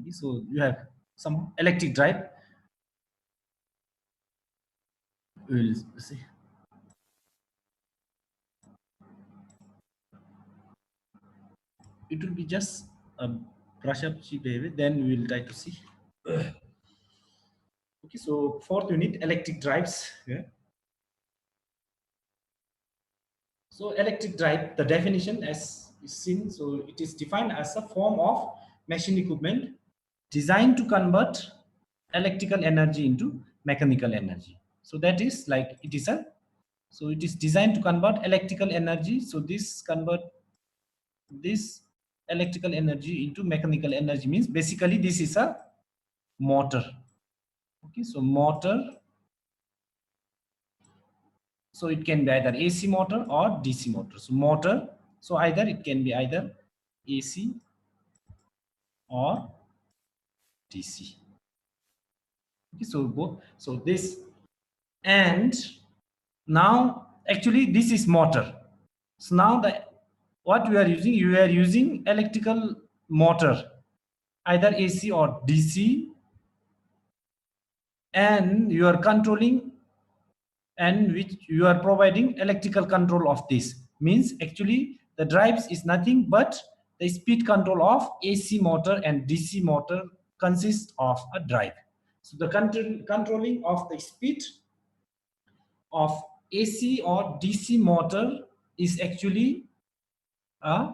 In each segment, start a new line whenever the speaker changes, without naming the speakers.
So you have some electric drive. We'll see. It will be just a brush up baby. Then we will try to see. Okay, so fourth unit, electric drives. Yeah. So electric drive, the definition as is seen, so it is defined as a form of machine equipment designed to convert electrical energy into mechanical energy. So that is like it is a, so it is designed to convert electrical energy. So this convert this electrical energy into mechanical energy means basically this is a motor. Okay, so motor. So it can be either AC motor or DC motor. So motor, so either it can be either AC or DC. Okay, so both. So this, and now actually this is motor. So now the what we are using, you are using electrical motor, either AC or DC, and you are controlling, and which you are providing electrical control of this. Means actually the drives is nothing but the speed control of AC motor and DC motor consists of a drive. So the controlling of the speed of AC or DC motor is actually a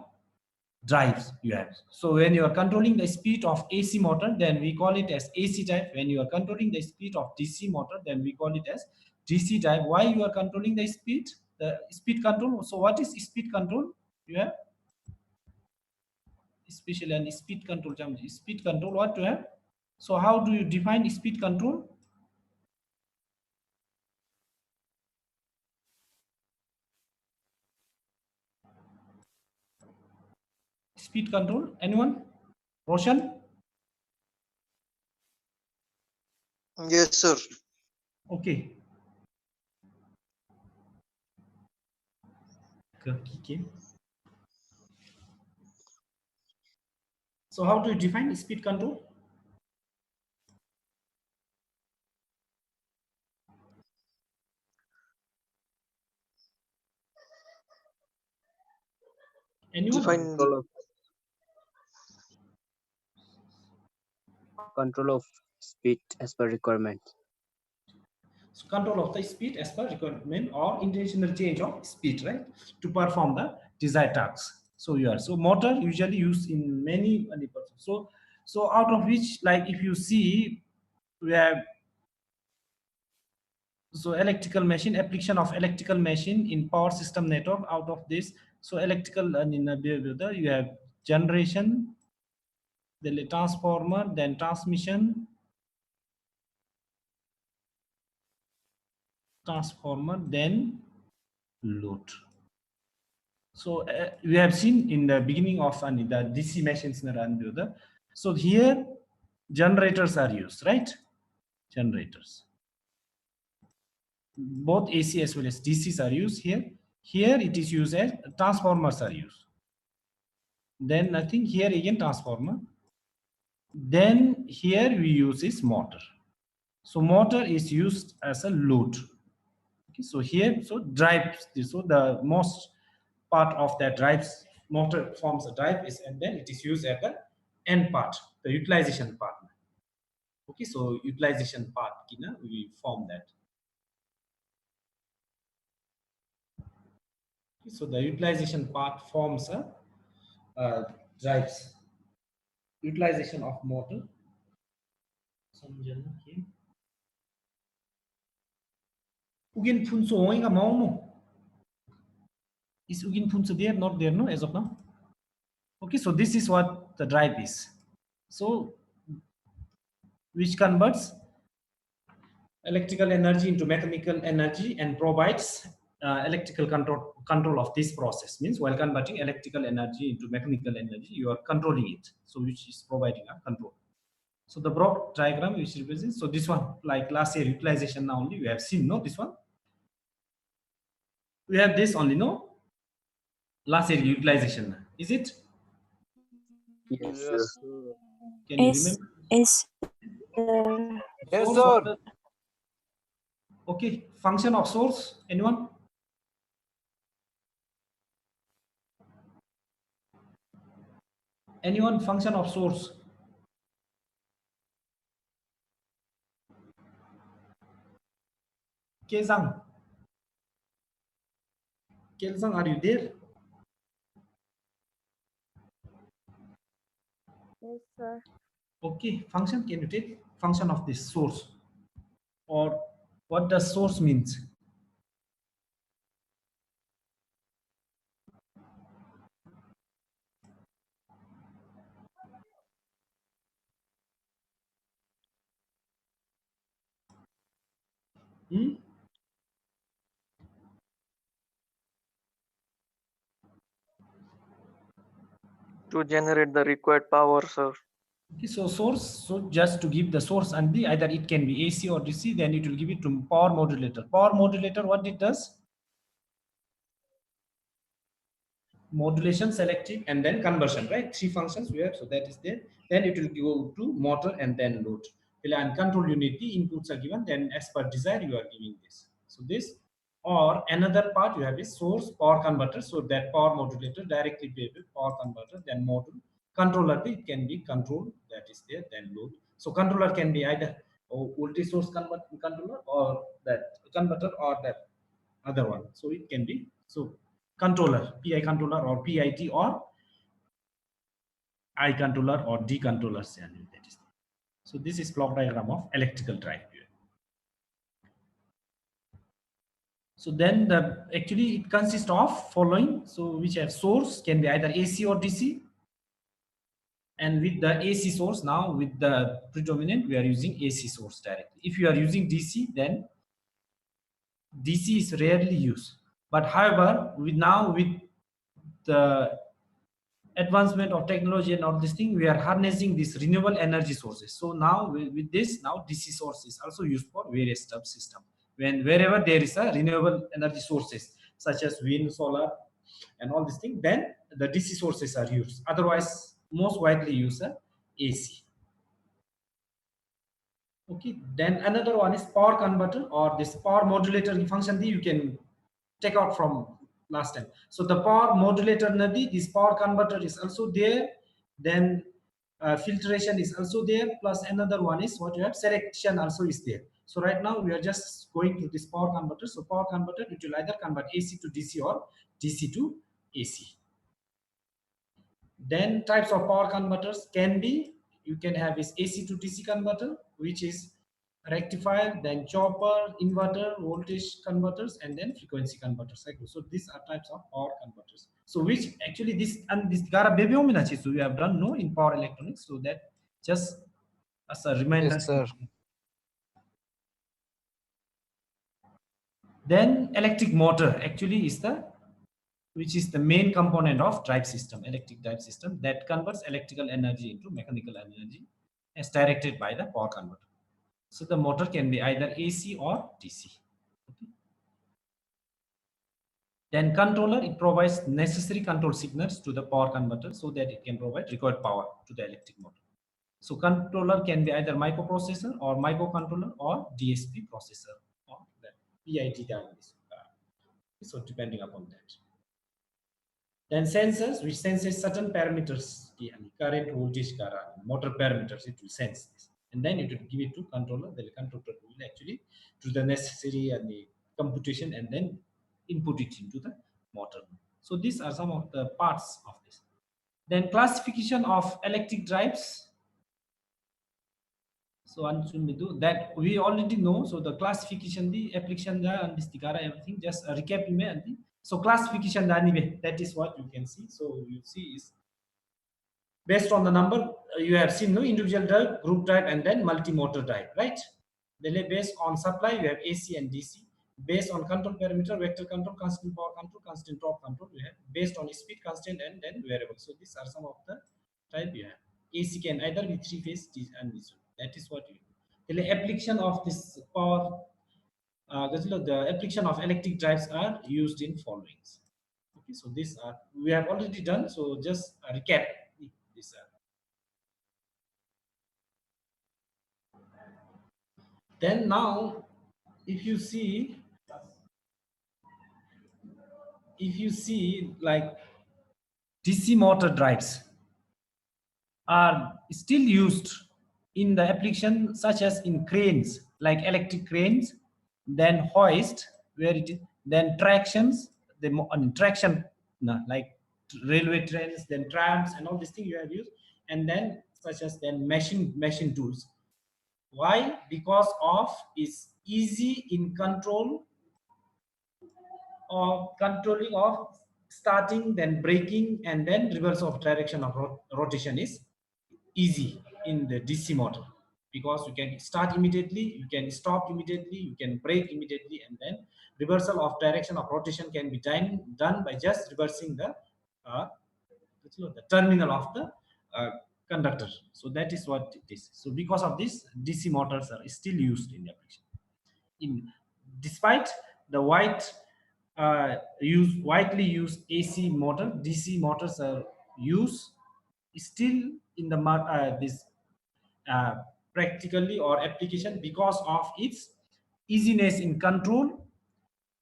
drives you have. So when you are controlling the speed of AC motor, then we call it as AC drive. When you are controlling the speed of DC motor, then we call it as DC drive. Why you are controlling the speed? The speed control. So what is speed control? You have especially an speed control. Speed control. What you have? So how do you define speed control? Speed control. Anyone? Roshan?
Yes, sir.
Okay. Okay. So how do you define speed control? Anyone?
Define
Control of speed as per requirement.
So control of the speed as per requirement or intentional change of speed, right, to perform the desired tasks. So you are, so motor usually used in many purposes. So out of which, like if you see, we have so electrical machine, application of electrical machine in power system network. Out of this, so electrical and in you have generation, then transformer, then transmission, transformer, then load. So we have seen in the beginning of the DC machines. So here generators are used, right? Generators. Both AC as well as DCs are used here. Here it is used as transformers are used. Then I think here again transformer. Then here we use is motor. So motor is used as a load. Okay, so here, so drives, so the most part of that drives, motor forms a drive is, and then it is used at the end part, the utilization part. Okay, so utilization part, we form that. Okay, so the utilization part forms a drives, utilization of motor. Ugin Punso Oinga Mauno. Is Ugin Punso there? Not there, no, as of now. Okay, so this is what the drive is. So which converts electrical energy into mechanical energy and provides electrical control of this process. Means while converting electrical energy into mechanical energy, you are controlling it, so which is providing a control. So the broad diagram which represents, so this one, like last year utilization, now only we have seen, no, this one we have this only, no, last year utilization, is it?
Yes, sir.
Yes, sir.
Can you
Yes,
remember?
yes,
Yes,
Source
sir.
of the- okay, function of source. Anyone? Anyone? Function of source. Kezang. Kezang, are you there?
Yes, sir.
Okay, function. Can you take function of this source? Or what does source means? Hmm?
To generate the required power, sir.
Okay, so source, so just to give the source and the either it can be AC or DC, then it will give it to power modulator. Power modulator, what it does? Modulation, selective, and then conversion, right? Three functions we have, so that is there. Then it will go to motor and then load. And control unit, the inputs are given, then as per desire, you are giving this. So this, or another part you have is source power converter, so that power modulator directly pay with power converter, then module. Controller, it can be control, that is there, then load. So controller can be either voltage source controller or that converter or that other one. So it can be so controller, PI controller or PIT or I controller or D controllers. And that is so this is block diagram of electrical drive. So then the actually it consists of following. So which have source can be either AC or DC. And with the AC source, now with the predominant, we are using AC source directly. If you are using DC, then DC is rarely used. But however, with the advancement of technology and all this thing, we are harnessing these renewable energy sources. So now with this, now DC source is also used for various subsystem. Wherever there is a renewable energy sources such as wind, solar, and all these things, then the DC sources are used. Otherwise, most widely used are AC. Okay, then another one is power converter or this power modulator function that you can take out from last time. So the power modulator nadi, this power converter is also there. Then filtration is also there. Plus another one is what you have selection also is there. So right now we are just going to this power converter. So power converter, it will either convert AC to DC or DC to AC. Then types of power converters can be, you can have is AC to DC converter, which is rectifier, then chopper, inverter, voltage converters, and then frequency converters. So these are types of power converters. So which actually this and this gara baby so we have done no in power electronics. So that just as a reminder.
Yes, sir.
Then electric motor actually is the which is the main component of drive system, electric drive system that converts electrical energy into mechanical energy as directed by the power converter. So the motor can be either AC or DC. Okay. Then controller, it provides necessary control signals to the power converter so that it can provide required power to the electric motor. So controller can be either microprocessor or microcontroller or DSP processor or the PID dialysis. So depending upon that. Then sensors, which senses certain parameters, current, voltage, motor parameters, it will sense this. And then it will give it to controller. The controller will actually do the necessary and the computation and then input it into the motor. So these are some of the parts of this. Then classification of electric drives. So that we already know. So the classification, the application, and this everything. Just a recap. So classification, that is what you can see. So you see is based on the number you have seen no individual drive, group drive, and then multi-motor drive, right? Then based on supply, you have AC and DC. Based on control parameter, vector control, constant power control, constant torque control, you have based on speed constant and then variable. So these are some of the type you have. AC can either be three-phase and this one. That is what you have. The application of this power, the application of electric drives are used in followings. Okay, so these are we have already done. So just a recap. These are Then now, if you see like DC motor drives are still used in the application such as in cranes, like electric cranes, then hoist, where it is, then tractions, the traction, no, like railway trains, then trams, and all these things you have used, and then such as then machine tools. Why? Because of is easy in control of controlling of starting, then braking, and then reverse of direction of rotation is easy in the DC motor, because you can start immediately, you can stop immediately, you can brake immediately, and then reversal of direction of rotation can be done by just reversing uh, the terminal of the uh, conductor. So that is what it is. So because of this, DC motors are still used in the application. In despite the widely used AC motor, DC motors are used still in the this uh, practically or application because of its easiness in control,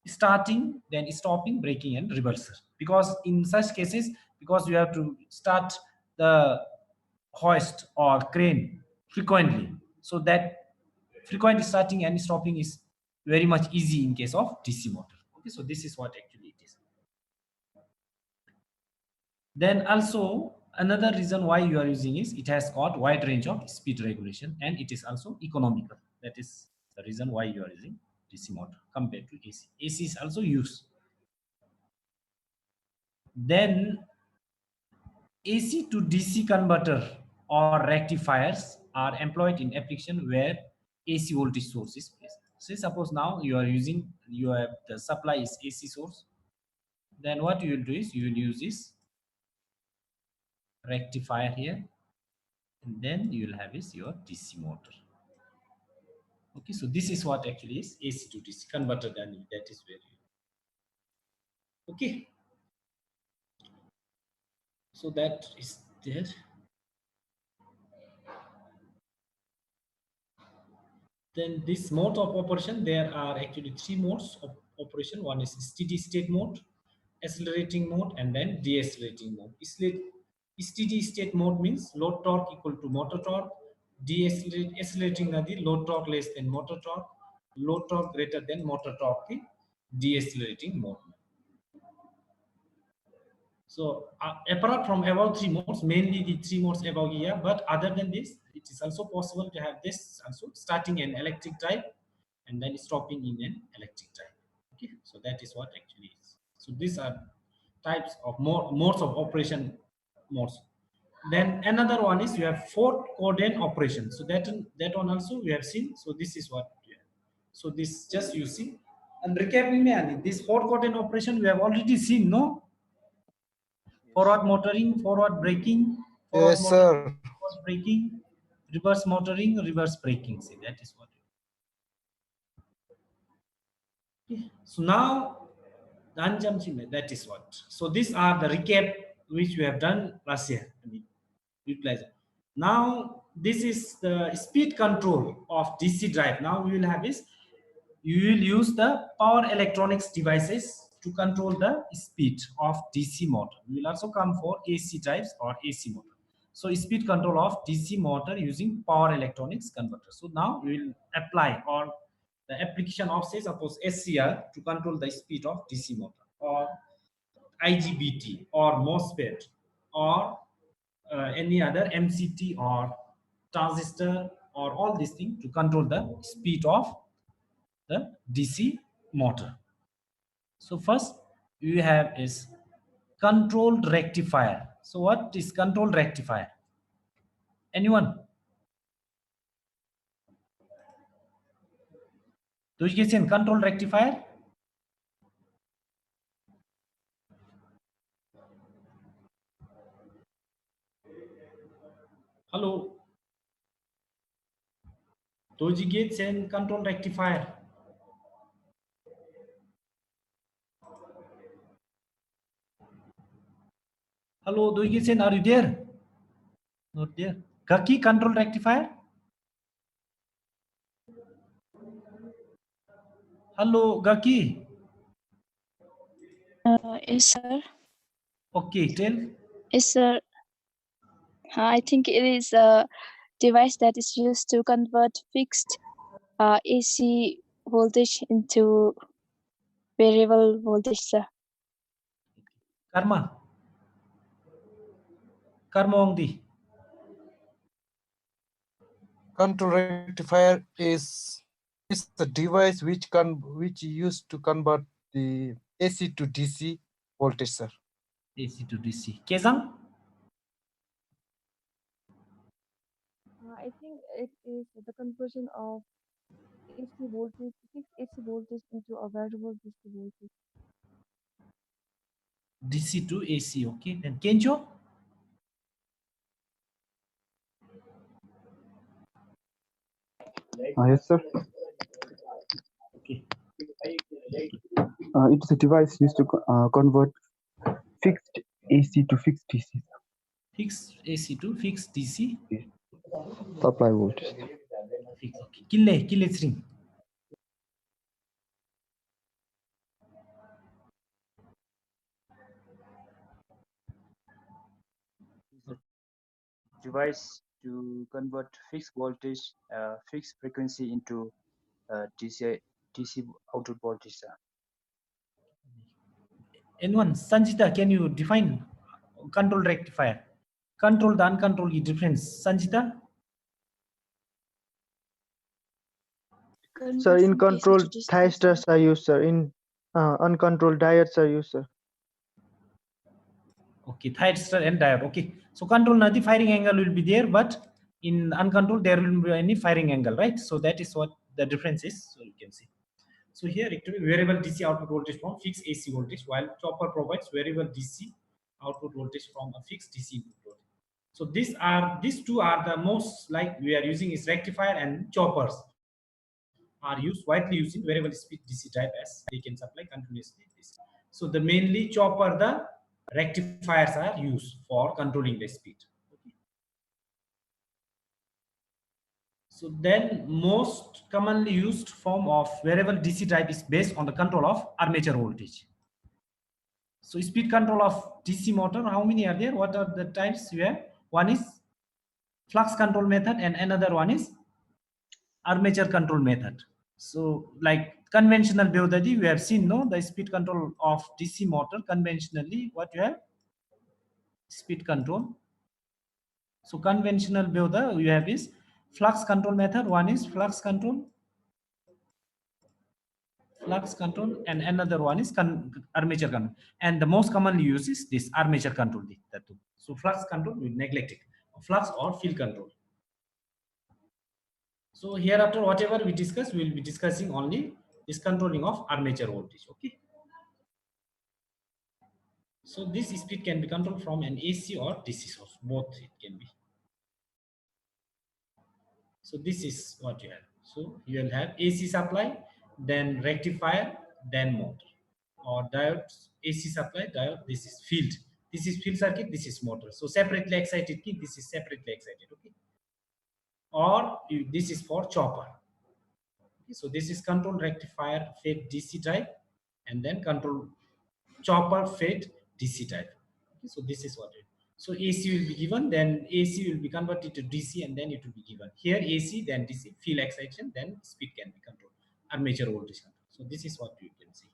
starting, then stopping, braking, and reversal. Because in such cases, because you have to start the hoist or crane frequently, so that frequent starting and stopping is very much easy in case of DC motor. Okay, so this is what actually it is. Then also another reason why you are using is it has got wide range of speed regulation, and it is also economical. That is the reason why you are using DC motor compared to AC. AC is also used. Then AC to DC converter or rectifiers are employed in application where AC voltage source is placed. Say suppose now you are using, you have the supply is AC source, then what you will do is you will use this rectifier here, and then you will have is your DC motor. Okay, so this is what actually is AC to DC converter, and that is where you, okay, so that is there. Then this mode of operation, there are actually three modes of operation. One is steady state mode, accelerating mode, and then decelerating mode. Steady state mode means load torque equal to motor torque. Decelerating the load torque less than motor torque. Load torque greater than motor torque in decelerating mode. So apart from above three modes, mainly the three modes above here, but other than this, it is also possible to have this also starting an electric drive and then stopping in an electric drive. Okay, so that is what actually is. So these are types of modes of operation modes. Then another one is you have fourth cordon operation. So that one also we have seen. So this is what we have. So this just you see. And recapping me, this fourth cordon operation we have already seen, no? Forward motoring, forward braking, forward
Yes,
motoring,
sir.
forward braking, reverse motoring, reverse braking. See, that is what. Okay. So now, that is what. So these are the recap which we have done last year. Utilize. Now this is the speed control of DC drive. Now we will have is you will use the power electronics devices to control the speed of DC motor. We will also come for AC drives or AC motor. So speed control of DC motor using power electronics converter. So now we will apply or the application of, say suppose SCR to control the speed of DC motor, or IGBT or MOSFET, or any other MCT or transistor, or all these things to control the speed of the DC motor. So first we have is controlled rectifier. So what is controlled rectifier? Anyone? Do you get in controlled rectifier? Hello. Doji gates and control rectifier. Hello, Doji gates, are you there? Not there. Kaki control rectifier? Hello, Gaki.
Yes, sir.
Okay, tell.
Yes, sir. I think it is a device that is used to convert fixed AC voltage into variable voltage, sir.
Karma. Karma Ongdi.
Control rectifier is the device which used to convert the AC to DC voltage, sir.
AC to DC. Kezang?
I think it is the conversion of AC voltage, fixed AC voltage into a variable DC voltage.
DC to AC. Okay. Then Kencho?
Yes, sir.
Okay.
It's a device used to convert fixed AC to fixed DC
Fixed AC to fixed DC.
supply voltage.
Fixed. Okay. Kille string.
Device to convert fixed voltage, fixed frequency into DC output voltage, sir.
Anyone? Sanjita, can you define control rectifier? Control the uncontrolled difference. Sanjita?
Sir, in
Conversion AC to
controlled
DC,
thyristors are used, sir. In uncontrolled diodes are used, sir.
Okay, thyristor and diode. Okay. So control the firing angle will be there, but in uncontrolled there will be any firing angle, right? So that is what the difference is. So you can see. So here actually variable DC output voltage from fixed AC voltage, while chopper provides variable DC output voltage from a fixed DC input voltage. So these two are the most like we are using is rectifier and choppers are used widely used in variable speed DC type as they can supply continuously DC. So the mainly chopper the rectifiers are used for controlling the speed. Okay. So then most commonly used form of variable DC type is based on the control of armature voltage. So speed control of DC motor, how many are there? What are the types you have? One is flux control method and another one is armature control method. So like conventional Beodadi, we have seen no the speed control of DC motor conventionally what you have speed control. So conventional Beoda you have is flux control method. One is flux control and another one is armature control, and the most commonly used is this armature control. That too. So flux control we neglect it, flux or field control. So hereafter whatever we discuss we will be discussing only this controlling of armature voltage. Okay. So this speed can be controlled from an AC or DC source, both it can be. So this is what you have. So you will have AC supply, then rectifier, then motor, or diodes, AC supply, diode, this is field. This is field circuit, this is motor. So separately excited key, this is separately excited, okay? Or this is for chopper. Okay, so this is control rectifier fed DC type, and then control chopper fed DC type. Okay, so this is what it. So AC will be given, then AC will be converted to DC, and then it will be given. Here AC, then DC, field excitation, then speed can be controlled, armature voltage control. So this is what you can see.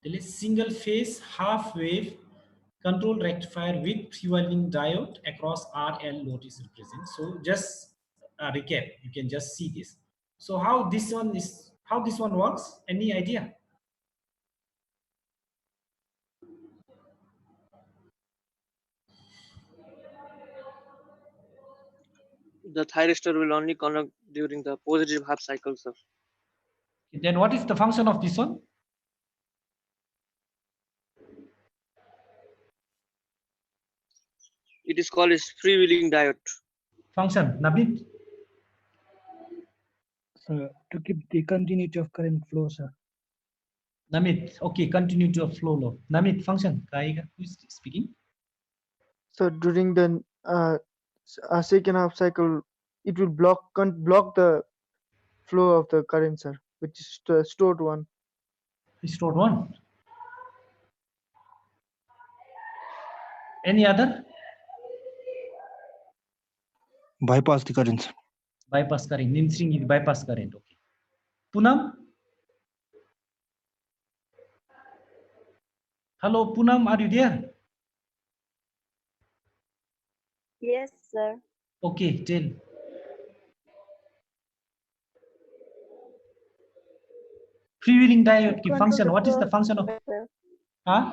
There is single phase half wave control rectifier with freewheeling diode across RL load is represented. So just a recap, you can just see this. So how this one works? Any idea?
The thyristor will only conduct during the positive half cycle, sir.
Then what is the function of this one?
It is called as freewheeling diode.
Function, Nabit?
Sir, to keep the continuity of current flow, sir.
Namit, okay, continuity of flow law. Namit, function, Kaiga, who is speaking?
So during the second half cycle, it will block the flow of the current, sir, which is the stored one.
Stored one. Any other?
Bypass the current, sir.
Bypass current. Nimstring is bypass current. Okay. Poonam? Hello, Poonam, are you there?
Yes, sir.
Okay, tell. Freewheeling diode की
Control
function.
the
What is
flow
the
of
function of?
current, sir.
Huh?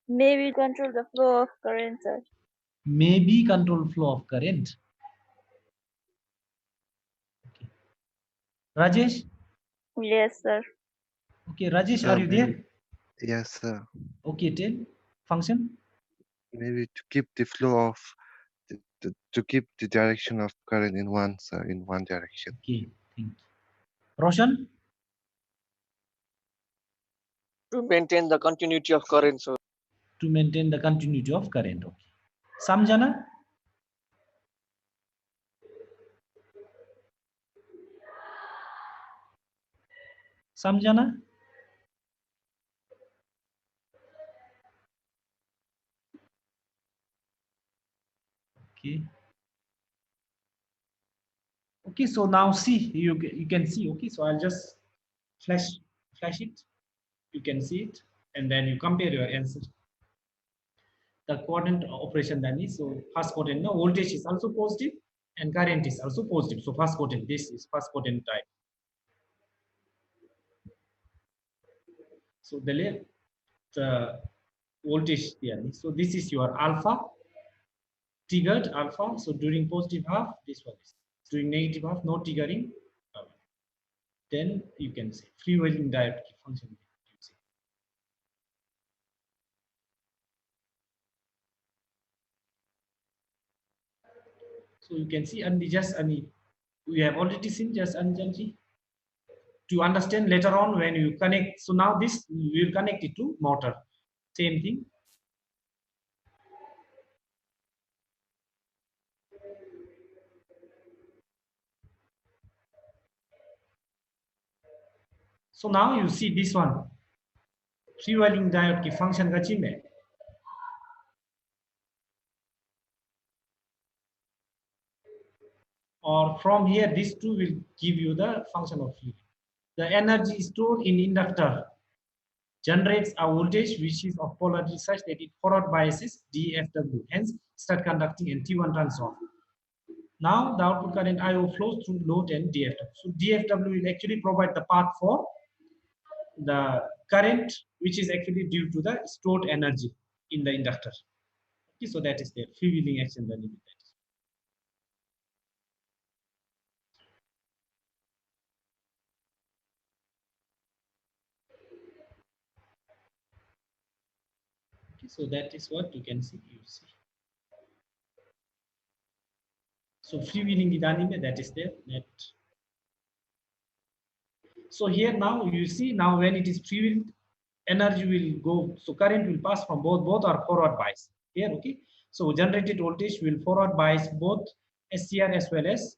Maybe control the flow of current, sir.
Maybe control flow of current. Okay. Rajesh?
Yes, sir.
Okay, Rajesh,
Sir,
are you there?
yes, sir.
Okay, tell. Function?
Maybe to keep the flow of to keep the direction of current in one, sir, in one direction.
Okay, thank you. Roshan?
To maintain the continuity of current, sir.
To maintain the continuity of current. Okay. Samjana? Samjana? Okay. Okay, so now see, you can see. Okay, so I'll just flash it. You can see it, and then you compare your answer. The quadrant operation then is, so first quadrant, no, voltage is also positive and current is also positive. So first quadrant, this is first quadrant type. So the voltage here. So this is your alpha, triggered alpha. So during positive half, this one is during negative half, no triggering. Then you can say freewheeling diode function. So you can see, and we have already seen just Anjanji. To understand later on when you connect. So now this we will connect it to motor. Same thing. So now you see this one. Freewheeling diode की function का चिन्ह है. Or from here, these two will give you the function of freewheeling. The energy stored in inductor generates a voltage which is of polarity such that it forward biases DFW, hence start conducting and T1 turns off. Now the output current IO flows through load and DFW. So DFW will actually provide the path for the current, which is actually due to the stored energy in the inductor. Okay, so that is the freewheeling action that is. Okay, so that is what you can see. So freewheeling idani that is there. So here now you see, now when it is freewheeled, energy will go, so current will pass from both are forward bias here. Okay, so generated voltage will forward bias both SCR as well as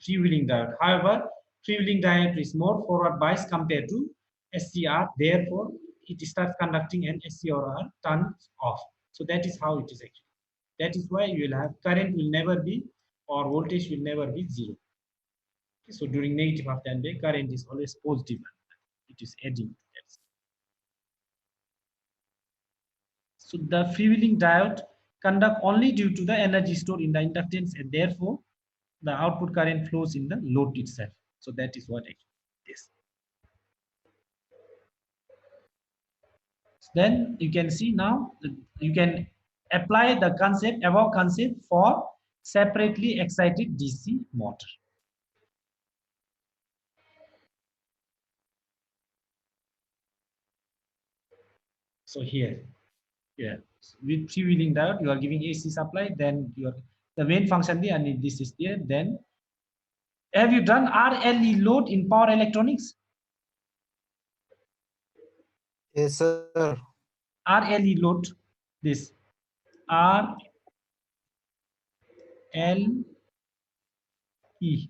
freewheeling diode. However, freewheeling diode is more forward bias compared to SCR, therefore it starts conducting and SCR turns off. So that is how it is actually. That is why you will have current will never be, or voltage will never be zero. Okay, so during negative half then the current is always positive. It is adding. So the freewheeling diode conduct only due to the energy stored in the inductance, and therefore the output current flows in the load itself. So that is what it is. Then you can see now you can apply the concept, above concept, for separately excited DC motor. So here, yeah, with freewheeling diode, you are giving AC supply, then the main function there, and this is there. Then have you done RLE load in power electronics?
Yes, sir.
RLE load, this R L E.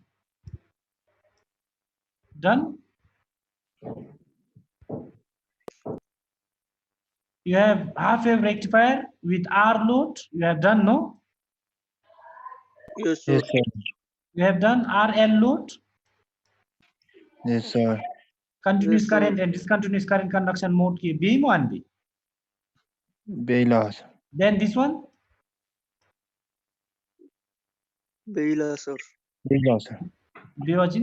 Done. You have half wave rectifier with R load. You have done, no?
Yes, sir.
Yes, sir.
You have done RL load.
Yes, sir.
Continuous
Yes, sir.
current and discontinuous current conduction mode ki B mo and B.
Bela, sir.
Then this one,
Bela, sir.
Bela, sir.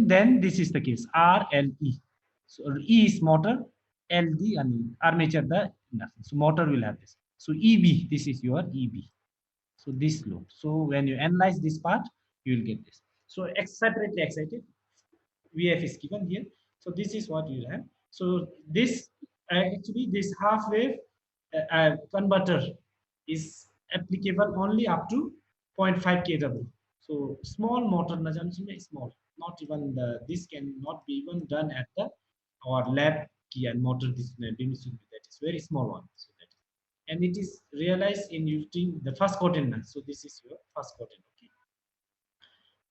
then this is the case RLE. So E is motor, LD and armature the inductance. So motor will have this. So EB, this is your EB. So this load. So when you analyze this part, you will get this. So separately excited, VF is given here. So this is what you have. So this actually this half wave converter is applicable only up to 0.5 kW. So small motor na small. Not even this cannot be even done at the our lab key and motor this that is very small one. So that is, and it is realized in using the first quadrant. So this is your first quadrant. Okay.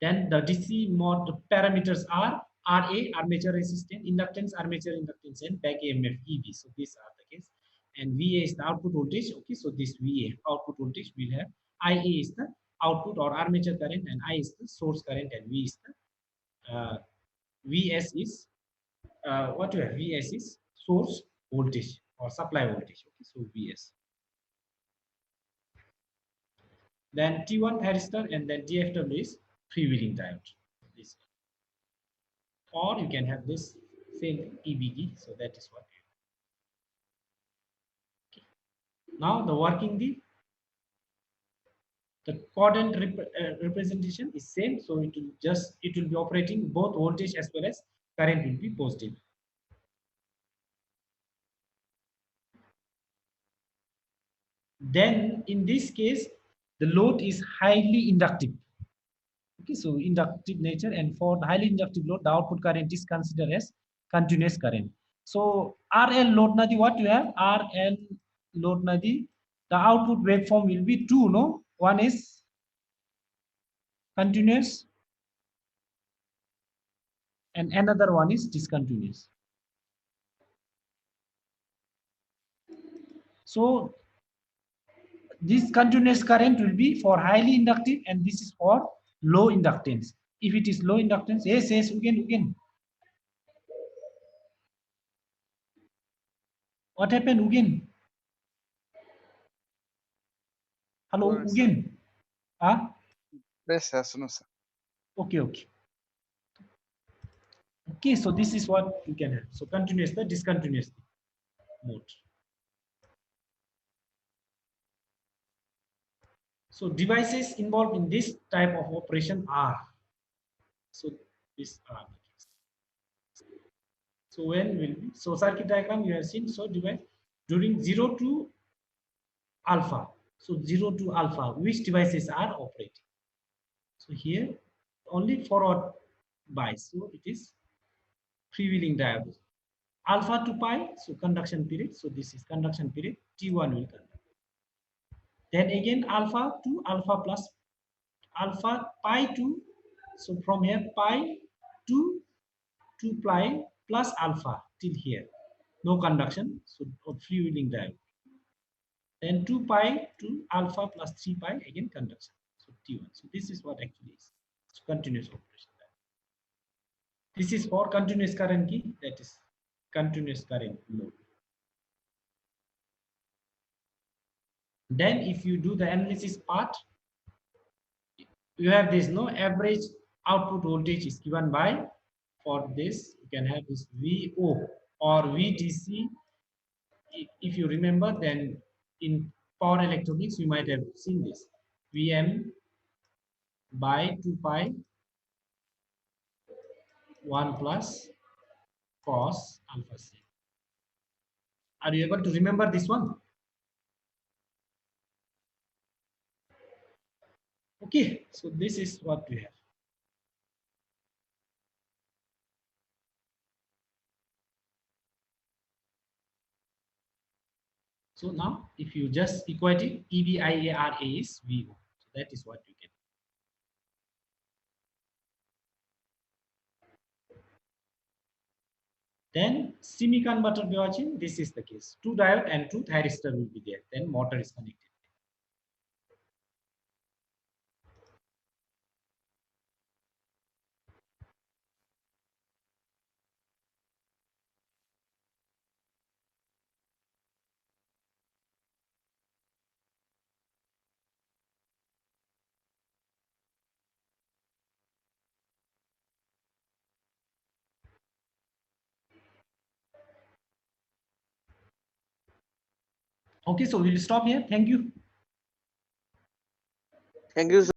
Then the DC mode parameters are RA, armature resistance, inductance, armature inductance, and back EMF EB. So these are the case. And VA is the output voltage. Okay, so this VA output voltage will have IA is the output or armature current, and I is the source current, and V is the VS is what you have. VS is source voltage or supply voltage. Okay, so VS. Then T1 thyristor, and then DFW is freewheeling diode. This. Or you can have this same thing, EBD. So that is what you have. Okay. Now the working the quadrant representation is same. So it will be operating both voltage as well as current will be positive. Then in this case, the load is highly inductive. Okay, so inductive nature, and for the highly inductive load, the output current is considered as continuous current. So RL load nadi, what you have? RL load nadi, the output waveform will be two, no? One is continuous and another one is discontinuous. So this continuous current will be for highly inductive, and this is for low inductance. If it is low inductance, yes, again. What happened again? Hello, again. Huh?
Yes, yes, no, sir.
Okay. Okay, so this is what you can have. So continuous, the discontinuous mode. So devices involved in this type of operation are. So these are the case. So when will be? So circuit diagram you have seen. So device during 0 to alpha. So 0 to alpha, which devices are operating? So here only forward bias. So it is freewheeling diode. Alpha to pi, so conduction period. So this is conduction period. T1 will conduct. Then again alpha to alpha plus alpha pi to, so from here pi to 2 pi plus alpha till here. No conduction, so freewheeling diode. Then 2 pi to alpha plus 3 pi again conduction. So T1. So this is what actually is. So continuous operation. This is for continuous current key, that is continuous current load. Then if you do the analysis part, you have this no average output voltage is given by, for this you can have this VO or VDC. If you remember, then in power electronics you might have seen this VM by 2 pi 1 plus cos alpha c. Are you able to remember this one? Okay, so this is what we have. So now if you just equate it, EBIARA is VO. So that is what you get. Then semi converter we are watching, this is the case. 2 diode and 2 thyristor will be there. Then motor is connected. Okay, so we'll stop here. Thank you.
Thank you, sir.